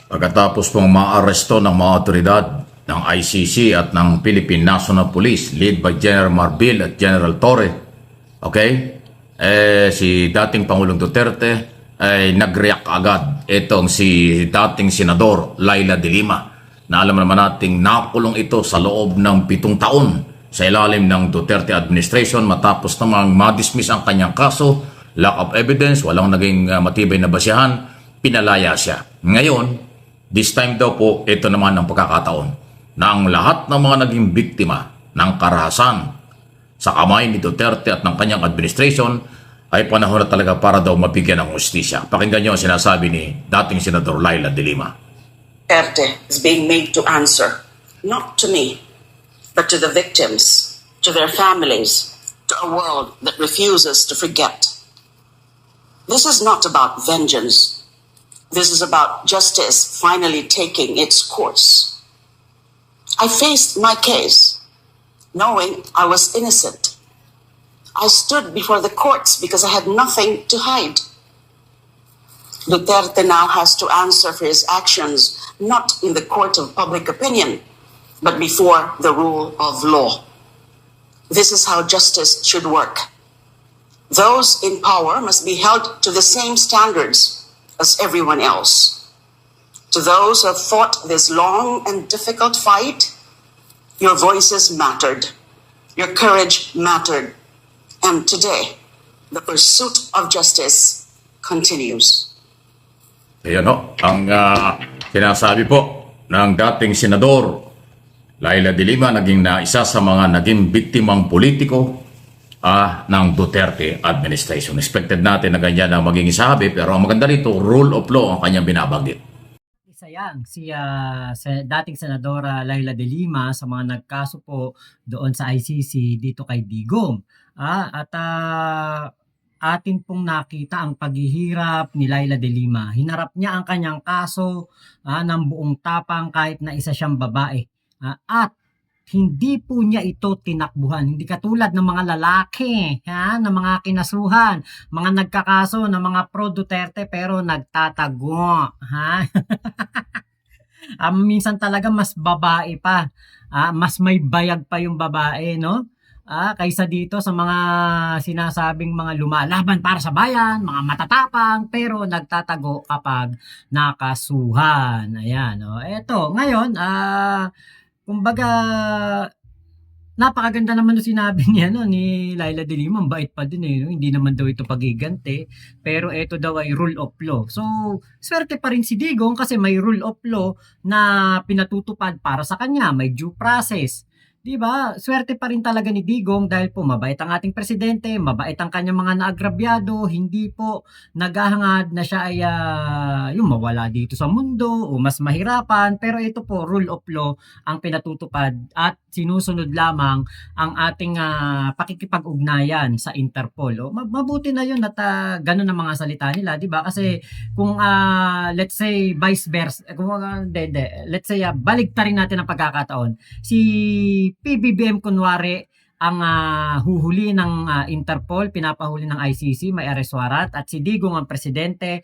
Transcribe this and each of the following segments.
Pagkatapos pong maaresto ng mga otoridad ng ICC at ng Philippine National Police led by General Marbil at General Torre, okay? Si dating Pangulong Duterte ay nag-react agad itong si dating Senador Laila de Lima, na alam naman nating nakulong ito sa loob ng 7 taon sa ilalim ng Duterte administration matapos namang ma-dismiss ang kanyang kaso, lack of evidence, walang naging matibay na basihan, pinalaya siya. Ngayon, this time daw po, ito naman ang pagkakataon na ang lahat ng mga naging biktima ng karahasan sa kamay ni Duterte at ng kanyang administration ay panahon na talaga para daw mabigyan ng hustisya. Pakinggan niyo ang sinasabi ni dating Senador Laila de Lima. Duterte is being made to answer, not to me, but to the victims, to their families, to a world that refuses to forget. This is not about vengeance. This is about justice finally taking its course. I faced my case, knowing I was innocent. I stood before the courts because I had nothing to hide. Duterte now has to answer for his actions, not in the court of public opinion, but before the rule of law. This is how justice should work. Those in power must be held to the same standards as everyone else. To those who have fought this long and difficult fight, your voices mattered, your courage mattered, and today, the pursuit of justice continues. Ayan o, ang sinasabi po ng dating Senador Laila de Lima, naging na isa sa mga naging biktimang politiko ng Duterte administration. Expected natin na ganyan ang maging isabi, pero ang maganda rito, rule of law ang kanyang binabanggit. Isa yan, si dating Senadora Laila de Lima sa mga nagkaso po doon sa ICC dito kay Digong. Atin pong nakita ang paghihirap ni Laila de Lima. Hinarap niya ang kanyang kaso ng buong tapang kahit na isa siyang babae. At hindi po niya ito tinakbuhan. Hindi katulad ng mga lalaki, ng mga kinasuhan, mga nagkakaso ng mga pro-Duterte pero nagtatago. Minsan talaga mas babae pa. Mas may bayag pa yung babae, no? Kaysa dito sa mga sinasabing mga lumalaban para sa bayan, mga matatapang, pero nagtatago kapag nakasuhan. Ayan, no? Eto, ngayon, kumbaga, napakaganda naman yung sinabi niya, no, ni Laila de Lima. Ang bait pa din no? Hindi naman daw ito pagigante, pero ito daw ay rule of law. So, swerte pa rin si Digong kasi may rule of law na pinatutupad para sa kanya, may due process. Diba? Swerte pa rin talaga ni Digong dahil po mabait ang ating presidente, mabait ang kanyang mga naagrabyado, hindi po naghahangad na siya ay yung mawala dito sa mundo o mas mahirapan, pero ito po rule of law ang pinatutupad at sinusunod lamang ang ating pakikipag-ugnayan sa Interpol. Mabuti na yun at ganun ang mga salita nila, diba? Kasi kung let's say vice versa, let's say baligtarin natin ang pagkakataon. Si PBBM kunwari ang huhuli ng Interpol, pinapahuli ng ICC, may arrest warrant, at si Digong ang presidente,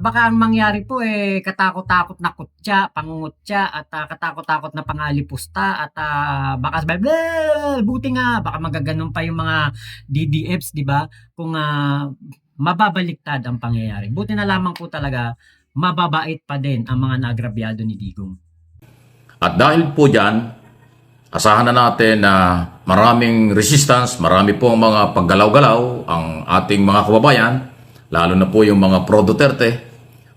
baka ang mangyari po katakot-takot na kutya, pangungutya, at katakot-takot na pangalipusta, at baka buti nga, baka magaganon pa yung mga DDFs, di ba? Kung mababaliktad ang pangyayari. Buti na lamang po talaga, mababait pa din ang mga naagrabyado ni Digong. At dahil po dyan, asahan na natin na maraming resistance, marami po mga paggalaw-galaw ang ating mga kababayan, lalo na po yung mga pro-Duterte.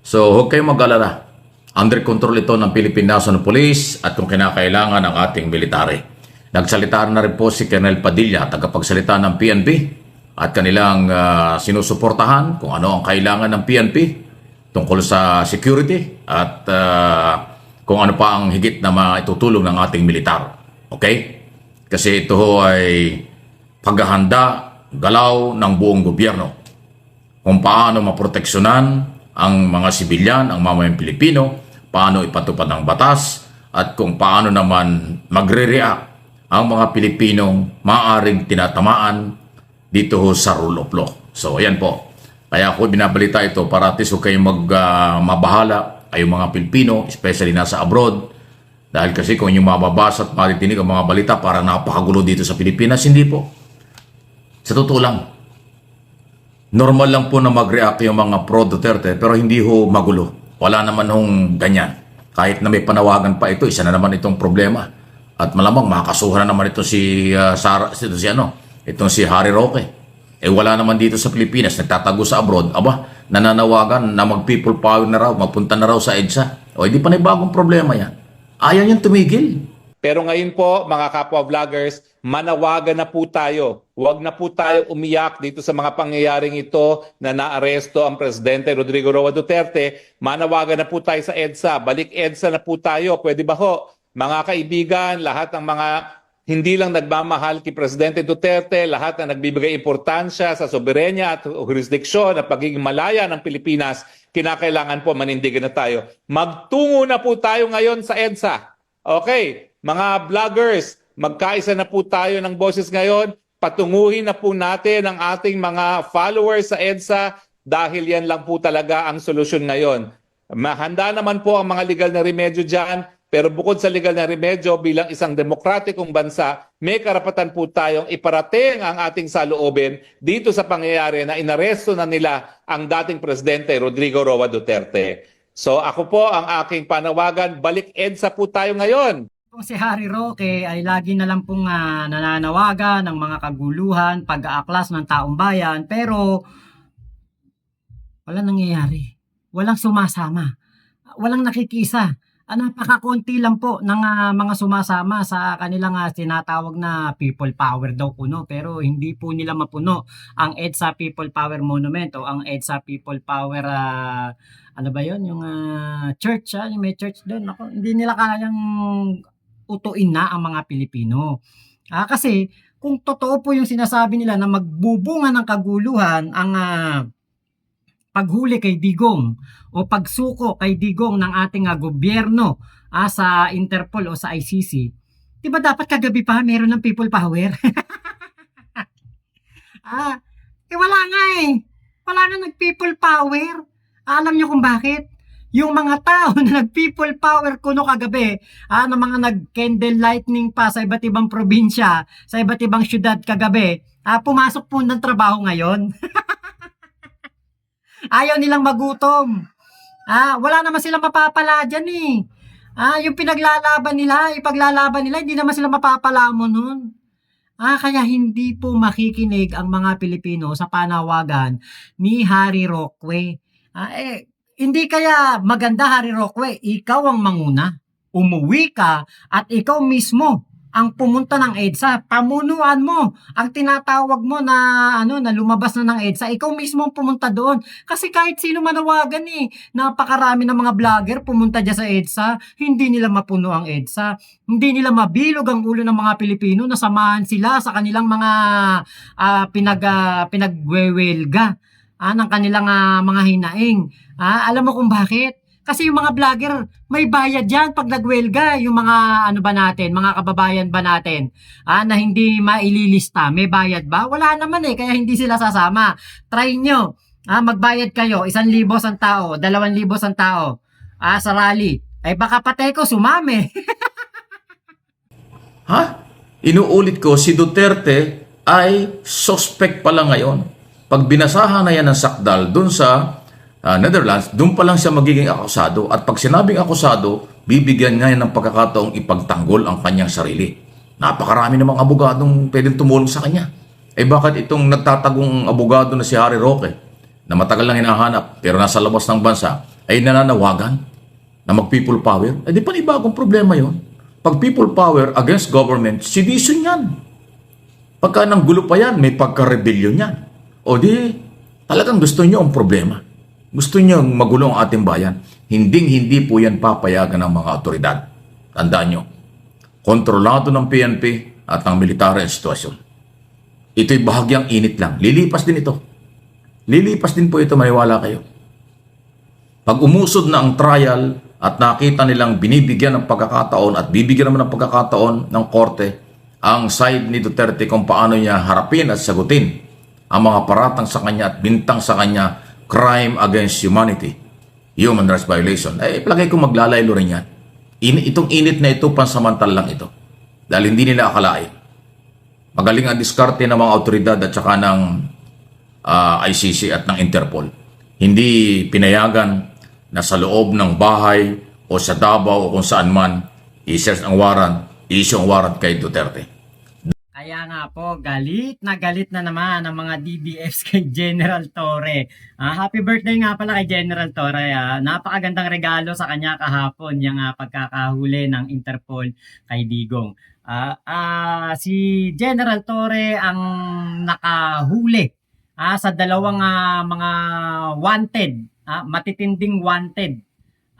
So huwag kayong mag-alala. Under control ito ng Philippine National Police at kung kinakailangan ng ating military. Nagsalita na rin po si Colonel Padilla, tagapagsalita ng PNP, at kanilang sinusuportahan kung ano ang kailangan ng PNP tungkol sa security at kung ano pa ang higit na maitutulong ng ating militar. Okay? Kasi ito ay paghahanda, galaw ng buong gobyerno kung paano maproteksyonan ang mga sibilyan, ang mamayang Pilipino, paano ipatupad ang batas, at kung paano naman magre-react ang mga Pilipinong maaaring tinatamaan dito sa rule of law. So, ayan po. Kaya ako binabalita ito para at least huwag kayong mabahala ay yung mga Pilipino, especially nasa abroad. Dahil kasi kung yung mababasa at maritinig ang mga balita, parang napakagulo dito sa Pilipinas, hindi po. Sa totoo lang, normal lang po na mag-react yung mga pro-Duterte, pero hindi ho magulo. Wala naman hong ganyan. Kahit na may panawagan pa ito, isa na naman itong problema. At malamang makakasuhan na naman ito itong si Harry Roque. Wala naman dito sa Pilipinas, nagtatago sa abroad. Aba, nananawagan na mag-people power na raw, magpunta na raw sa EDSA. Hindi pa na bagong problema yan. Ayaw niyang tumigil. Pero ngayon po, mga kapwa vloggers, manawagan na po tayo. Huwag na po tayo umiyak dito sa mga pangyayaring ito na naaresto ang Presidente Rodrigo Roa Duterte. Manawagan na po tayo sa EDSA. Balik EDSA na po tayo. Pwede ba ho? Mga kaibigan, lahat ng mga hindi lang nagmamahal kay Presidente Duterte, lahat na nagbibigay importansya sa soberenya at jurisdiksyon at pagiging malaya ng Pilipinas, kinakailangan po manindigan na tayo. Magtungo na po tayo ngayon sa EDSA. Okay, mga vloggers, magkaisa na po tayo ng boses ngayon. Patunguhin na po natin ang ating mga followers sa EDSA dahil yan lang po talaga ang solusyon ngayon. Mahanda naman po ang mga legal na remedyo dyan, pero bukod sa legal na remedyo, bilang isang demokratikong bansa, may karapatan po tayong iparating ang ating saloobin dito sa pangyayari na inaresto na nila ang dating Presidente Rodrigo Roa Duterte. So ako po ang aking panawagan, balik EDSA po tayo ngayon. Kung si Harry Roque ay lagi na lang pong nananawagan ng mga kaguluhan, pag-aaklas ng taong bayan, pero walang nangyayari. Walang sumasama. Walang nakikisa. Napakakonti lang po ng mga sumasama sa kanilang tinatawag na people power daw kuno, pero hindi po nila mapuno ang EDSA People Power Monument o ang EDSA People Power ano ba yon yung church, yung may church doon. Ako, hindi nila kayang utuin na ang mga Pilipino. Kasi kung totoo po yung sinasabi nila na magbubunga ng kaguluhan ang paghuli kay Digong o pagsuko kay Digong ng ating gobyerno sa Interpol o sa ICC, di ba dapat kagabi pa meron ng people power? Wala nga Wala nga nag-people power. Alam nyo kung bakit? Yung mga tao na nag-people power kuno kagabi, na mga nag-candle lightning pa sa iba't ibang probinsya, sa iba't ibang syudad kagabi, pumasok po ng trabaho ngayon. Ayaw nilang magutom. Wala naman silang mapapala dyan yung pinaglalaban nila, ipaglalaban nila, hindi naman sila mapapala mo nun. Kaya hindi po makikinig ang mga Pilipino sa panawagan ni Harry Roque. Hindi kaya maganda, Harry Roque, ikaw ang manguna, umuwi ka at ikaw mismo ang pumunta ng EDSA, pamunuan mo ang tinatawag mo na na lumabas na ng EDSA, ikaw mismo ang pumunta doon. Kasi kahit sino manawagan napakarami ng mga vlogger pumunta dyan sa EDSA, hindi nila mapuno ang EDSA, hindi nila mabilog ang ulo ng mga Pilipino na samahan sila sa kanilang mga pinagwewelga ng kanilang mga hinaing. Alam mo kung bakit? Kasi yung mga vlogger, may bayad yan pag nagwelga. Yung mga mga kababayan ba natin na hindi maililista, may bayad ba? Wala naman kaya hindi sila sasama. Try nyo, magbayad kayo, 1,000 ang tao, 2,000 ang tao sa rally. Baka patay ko, sumami. Inuulit ko, si Duterte ay suspect pala ngayon. Pag binasahan na yan ng sakdal dun sa Netherlands, doon pa lang siya magiging akusado. At pag sinabing akusado, bibigyan niya ng pagkakataong ipagtanggol ang kanyang sarili. Napakarami namang abogadong pwedeng tumulong sa kanya. Bakit itong nagtatagong abogado na si Harry Roque, na matagal lang hinahanap, pero nasa labas ng bansa, ay nananawagan na mag-people power? Di panibagong problema yon. Pag people power against government, sedition yan. Pagka nang gulo pa yan, may pagka-rebellion yan. Talagang gusto nyo ang problema. Gusto niyo magulo ang ating bayan, hindi po yan papayagan ng mga otoridad. Tandaan nyo, kontrolado ng PNP at ng military ang sitwasyon. Ito'y bahagyang init lang. Lilipas din ito. Lilipas din po ito, maniwala kayo. Pag umusod na ang trial at nakita nilang binibigyan ng pagkakataon at bibigyan naman ng pagkakataon ng korte ang side ni Duterte kung paano niya harapin at sagutin ang mga paratang sa kanya at bintang sa kanya crime against humanity. human rights violation, palagay ko maglalaylo rin yan. Itong init na ito, pansamantal lang ito. Dahil hindi nila akalain. Magaling ang diskarte ng mga otoridad at saka ng ICC at ng Interpol. Hindi pinayagan na sa loob ng bahay o sa Davao o kung saan man i-search ang warrant, i-issue ang warrant kay Duterte. Kaya nga po, galit na naman ang mga DDFs kay General Torre. Happy birthday nga pala kay General Torre. Napakagandang regalo sa kanya kahapon yung pagkakahuli ng Interpol kay Digong. Si General Torre ang nakahuli sa dalawang mga wanted, matitinding wanted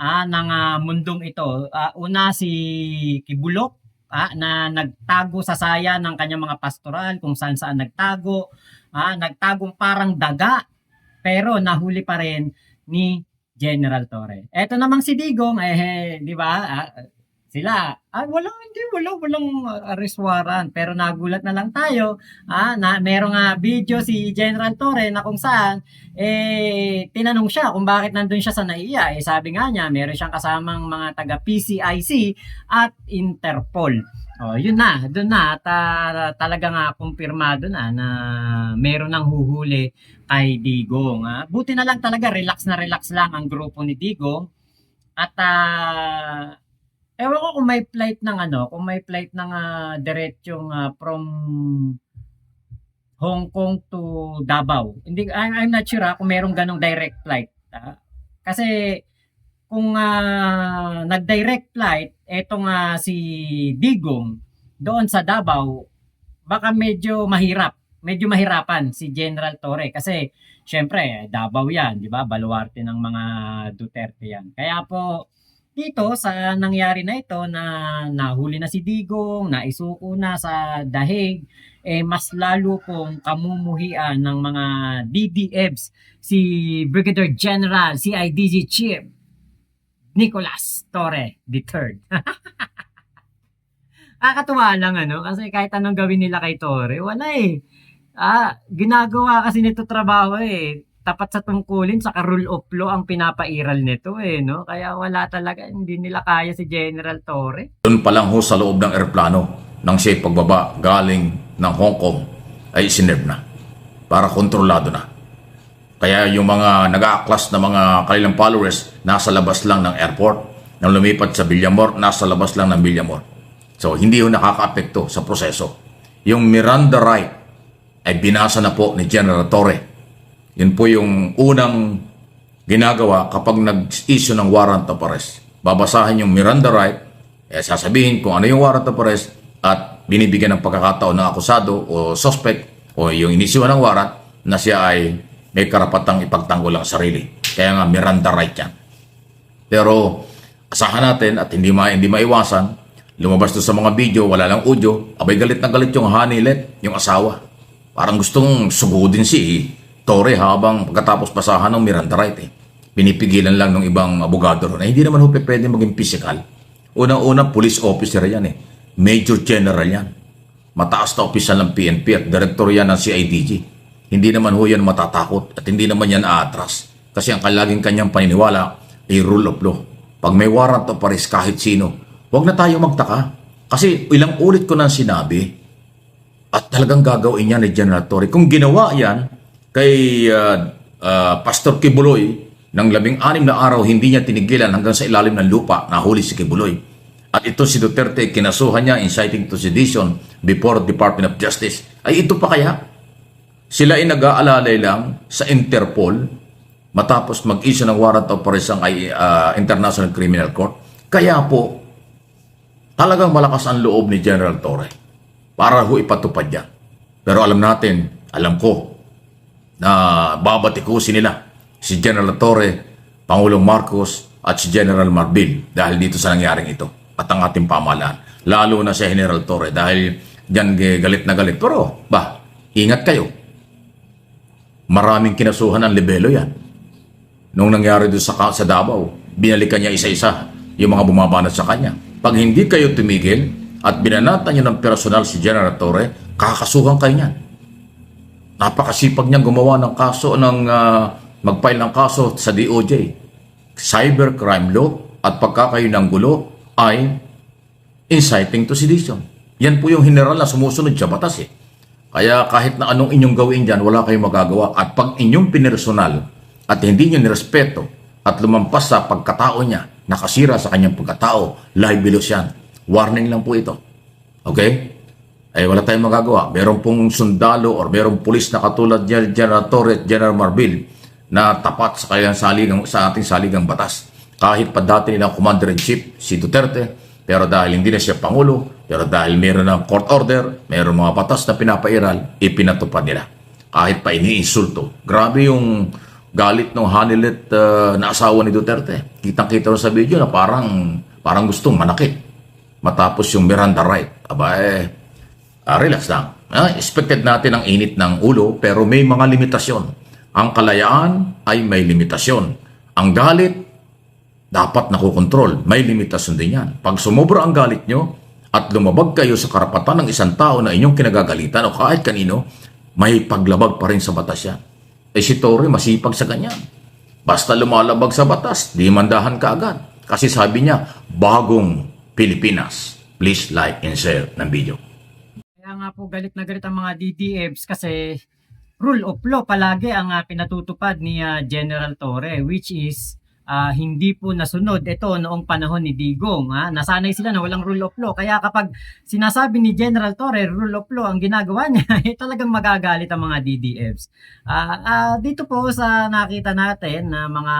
ng mundong ito. Una si Kibulok, na nagtago sa saya ng kanyang mga pastoral kung saan nagtago, nagtagong parang daga, pero nahuli pa rin ni General Torre. Eto namang si Digong, di ba? Sila, walang arrest warrant, pero nagulat na lang tayo, na merong video si General Torre na kung saan tinanong siya kung bakit nandun siya sa NAIA. Sabi nga niya, meron siyang kasamang mga taga PCIC at Interpol. Yun na, doon na at talagang kumpirmado na meron ng huhuli kay Digong. Buti na lang talaga, relax lang ang grupo ni Digong. At ewan ko kung may flight ng diretsong from Hong Kong to Davao. Hindi, I'm not sure kung merong ganong direct flight. Kasi kung nag-direct flight, etong si Digong doon sa Davao, baka medyo mahirapan si General Torre. Kasi syempre, Davao yan, di ba? Baluarte ng mga Duterte yan. Kaya po, dito sa nangyari na ito na nahuli na si Digong, naisuko na sa dahig, mas lalo pong kamumuhian ng mga DDFs si Brigadier General, CIDG Chief Nicolas Torre III. Kakatuwa lang kasi kahit anong gawin nila kay Torre, wala ginagawa kasi nito trabaho tapat sa tungkulin, saka rule of law ang pinapairal nito no? Kaya wala talaga, hindi nila kaya si General Torre. Doon pa lang sa loob ng eroplano nang siya pagbaba galing ng Hong Kong ay sinerve na para kontrolado na. Kaya yung mga nag-aaklas na mga kanilang followers nasa labas lang ng airport, nang lumipat sa Villamor, nasa labas lang ng Villamor. So hindi yung nakaka-apekto sa proseso. Yung Miranda right ay binasa na po ni General Torre. Yun po yung unang ginagawa kapag nag-issue ng warrant of arrest. Babasahin yung Miranda right, sasabihin kung ano yung warrant of arrest at binibigyan ng pagkakataon ng akusado o suspect o yung inisyuhan ng warrant na siya ay may karapatang ipagtanggol ang sarili. Kaya nga Miranda right yan. Pero asahan natin at hindi maiwasan, lumabas doon sa mga video, wala lang audio, abay galit na galit yung Hanilet, yung asawa. Parang gustong sugudin si Torre habang pagkatapos basahan ng Miranda right pinipigilan lang ng ibang abogado ron. Hindi naman pwede maging physical. Unang-una, police officer yan Major General yan. Mataas na opisyal ng PNP at director yan ng CIDG. Hindi naman yan matatakot at hindi naman yan aatras. Kasi ang laging kanyang paniniwala ay rule of law. Pag may warrant of arrest kahit sino, huwag na tayo magtaka. Kasi ilang ulit ko nang sinabi at talagang gagawin niya ni General Torre. Kung ginawa yan kay Pastor Kibuloy ng 16 na araw, hindi niya tinigilan hanggang sa ilalim ng lupa, nahuli si Kibuloy. At ito si Duterte, kinasuhan niya inciting to sedition before Department of Justice. Ay ito pa kaya? Sila ay nag-aalalay lang sa Interpol matapos mag-issue ng warrant of arrest ang International Criminal Court. Kaya po, talagang malakas ang loob ni General Torre para ipatupad yan. Pero alam ko, na babatikusin nila si General Torre, Pangulong Marcos at si General Marbil dahil dito sa nangyaring ito at ang ating pamahalaan. Lalo na si General Torre dahil dyan galit na galit. Pero ingat kayo. Maraming kinasuhan ng libelo yan. Nung nangyari doon sa Davao, binalikan niya isa-isa yung mga bumabanat sa kanya. Pag hindi kayo tumigil at binanatan niyo ng personal si General Torre, kakasuhan kayo niyan. Napakasipag niyang gumawa ng kaso, mag-file ng kaso sa DOJ. cybercrime law at pagkakayo ng gulo ay inciting to sedition. Yan po yung general na sumusunod sa batas eh. Kaya kahit na anong inyong gawin dyan, wala kayong magagawa. At pag inyong pinersonal at hindi nyo nirespeto at lumampas sa pagkatao niya, nakasira sa kanyang pagkatao, libelous yan. Warning lang po ito. Okay? Ay wala tayong magagawa. Meron pong sundalo or merong pulis na katulad ni General Torres, General Marbil na tapat sa kanyang sa ating saligang batas. Kahit pa dati nilang Commander-in-Chief, si Duterte, pero dahil hindi na siya Pangulo, pero dahil meron ng court order, meron mga batas na pinapairal, ipinatupad nila. Kahit pa iniinsulto. Grabe yung galit ng hanilit na asawa ni Duterte. Kitang-kita rin sa video na parang gustong manakit. Matapos yung Miranda right. Aba relax lang. Expected natin ang init ng ulo, pero may mga limitasyon. Ang kalayaan ay may limitasyon. Ang galit, dapat nakokontrol. May limitasyon din yan. Pag sumobra ang galit nyo at lumabag kayo sa karapatan ng isang tao na inyong kinagagalitan o kahit kanino, may paglabag pa rin sa batas yan. Si Torre masipag sa ganyan. Basta lumalabag sa batas, di mandahan ka agad. Kasi sabi niya, bagong Pilipinas. Please like and share ng video. Kaya nga po galit na galit ang mga DDFs kasi rule of law palagi ang pinatutupad ni General Torre, which is hindi po nasunod ito noong panahon ni Digong. Nasanay sila na walang rule of law. Kaya kapag sinasabi ni General Torre, rule of law ang ginagawa niya, talagang magagalit ang mga DDFs. Dito po sa nakita natin na mga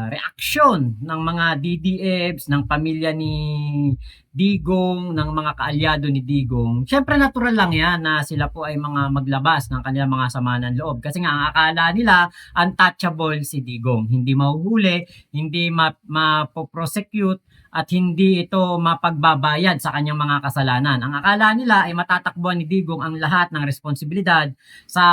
reaksyon ng mga DDFs, ng pamilya ni Digong, ng mga kaalyado ni Digong. Syempre natural lang yan na sila po ay mga maglabas ng kanilang mga sama ng loob. Kasi nga ang akala nila untouchable si Digong. Hindi mahuhuli, hindi mapoprosecute, at hindi ito mapagbabayad sa kanyang mga kasalanan. Ang akala nila ay matatakbuhan ni Digong ang lahat ng responsibilidad sa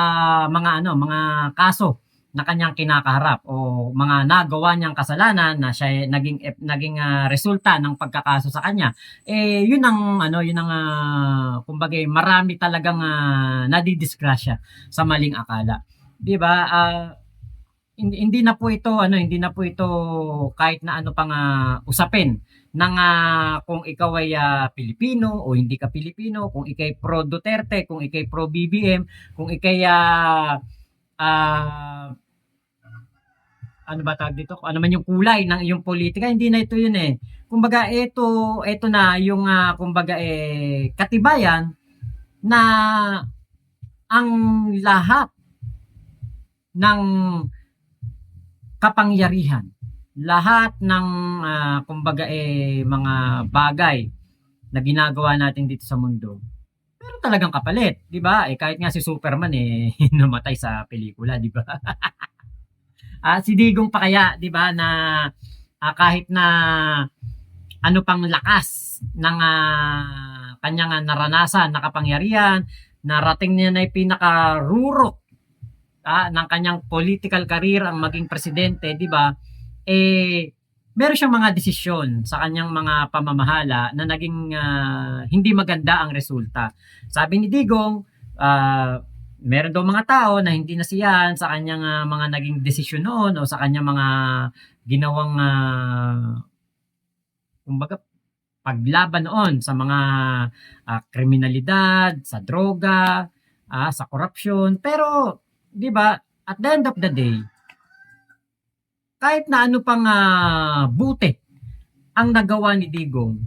mga mga kaso na kanyang kinakaharap o mga nagawa niyang kasalanan na siya naging resulta ng pagkakaso sa kanya. Yun ang kumbaga marami talagang nadidisgrasya sa maling akala. 'Di ba? Hindi na po ito kahit na ano pang usapin ng kung ikaw ay Pilipino o hindi ka Pilipino, kung ikay pro Duterte, kung ikay pro BBM, kung ikay ano ba tawag dito? Ano man yung kulay ng iyong politika, hindi na ito yun eh. Kumbaga ito na yung kumbaga katibayan na ang lahat ng kapangyarihan, lahat ng kumbaga mga bagay na ginagawa natin dito sa mundo, pero talagang kapalit, 'di ba? Kahit nga si Superman namatay sa pelikula, 'di ba? Si Digong pa kaya, 'di ba, na kahit na ano pang lakas ng kanyang naranasan na kapangyarihan, narating niya na pinakarurok ng kanyang political career ang maging presidente, 'di ba? Meron siyang mga desisyon sa kanyang mga pamamahala na naging hindi maganda ang resulta. Sabi ni Digong, meron daw mga tao na hindi nasiyahan sa kanyang mga naging desisyon noon o sa kanyang mga ginawang kumbaga paglaban noon sa mga kriminalidad, sa droga, sa korupsyon. Pero 'di ba, at the end of the day, kahit na ano pang buti ang nagawa ni Digong,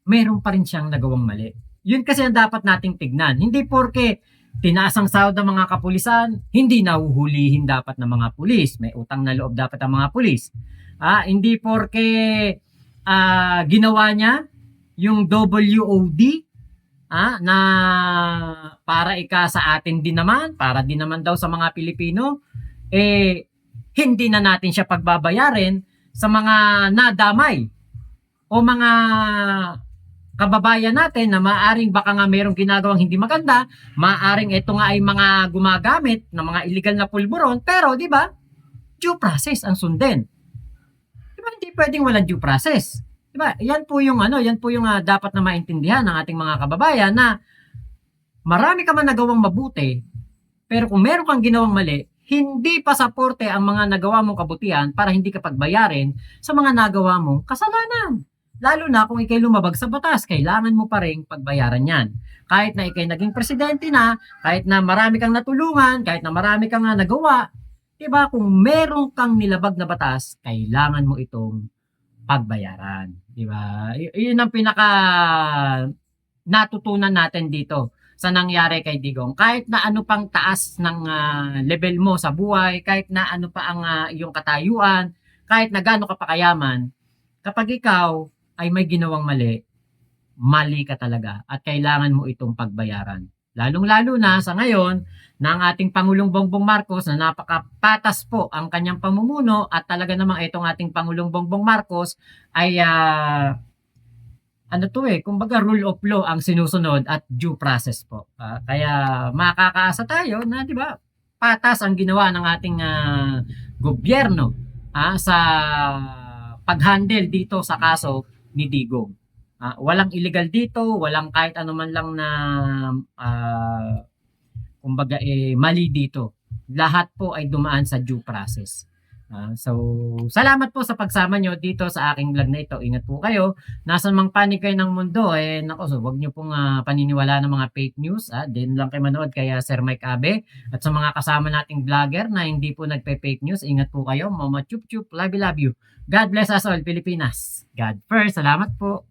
meron pa rin siyang nagawang mali. Yun kasi ang dapat nating tignan. Hindi porke tinaas ang sahod ng mga kapulisan, hindi nahuhulihin dapat ng mga pulis. May utang na loob dapat ang mga pulis. Hindi porke ginawa niya yung WOD na para sa atin din naman, para din naman daw sa mga Pilipino, hindi na natin siya pagbabayarin sa mga nadamay o mga kababayan natin na maaring baka nga mayroong ginagawang hindi maganda, maaring ito nga ay mga gumagamit ng mga illegal na pulburon, pero di ba, due process ang sundin. Di ba, hindi pwedeng walang due process. Di ba? Yan po yung dapat na maintindihan ng ating mga kababayan na marami ka man nagawang mabuti, pero kung meron kang ginawang mali, hindi pasaporte ang mga nagawa mong kabutihan para hindi ka pagbayarin sa mga nagawa mong kasalanan. Lalo na kung ikay lumabag sa batas, kailangan mo pa rin pagbayaran yan. Kahit na ikay naging presidente na, kahit na marami kang natulungan, kahit na marami kang nagawa, diba, kung meron kang nilabag na batas, kailangan mo itong pagbayaran. Diba? Yun ang pinaka natutunan natin dito sa nangyari kay Digong. Kahit na ano pang taas ng level mo sa buhay, kahit na ano pa ang iyong katayuan, kahit na gaano ka pa kayaman, kapag ikaw ay may ginawang mali, mali ka talaga at kailangan mo itong pagbayaran. Lalong-lalo na sa ngayon ng ating Pangulong Bongbong Marcos na napakapatas po ang kanyang pamumuno at talaga namang itong ating Pangulong Bongbong Marcos ay kumbaga rule of law ang sinusunod at due process po. Kaya makakaasa tayo na 'di ba? Patas ang ginawa ng ating gobyerno sa pag-handle dito sa kaso ni Digong. Walang illegal dito, walang kahit ano man lang na kumbaga mali dito. Lahat po ay dumaan sa due process. So, salamat po sa pagsama nyo dito sa aking vlog na ito. Ingat po kayo. Nasa mang panig kayo ng mundo, so wag nyo pong paniniwala ng mga fake news. Din lang kayo manood kay Sir Mike Abe. At sa mga kasama nating vlogger na hindi po nagpe-fake news, ingat po kayo. Mama chup chup, love you. God bless us all, Pilipinas. God first. Salamat po.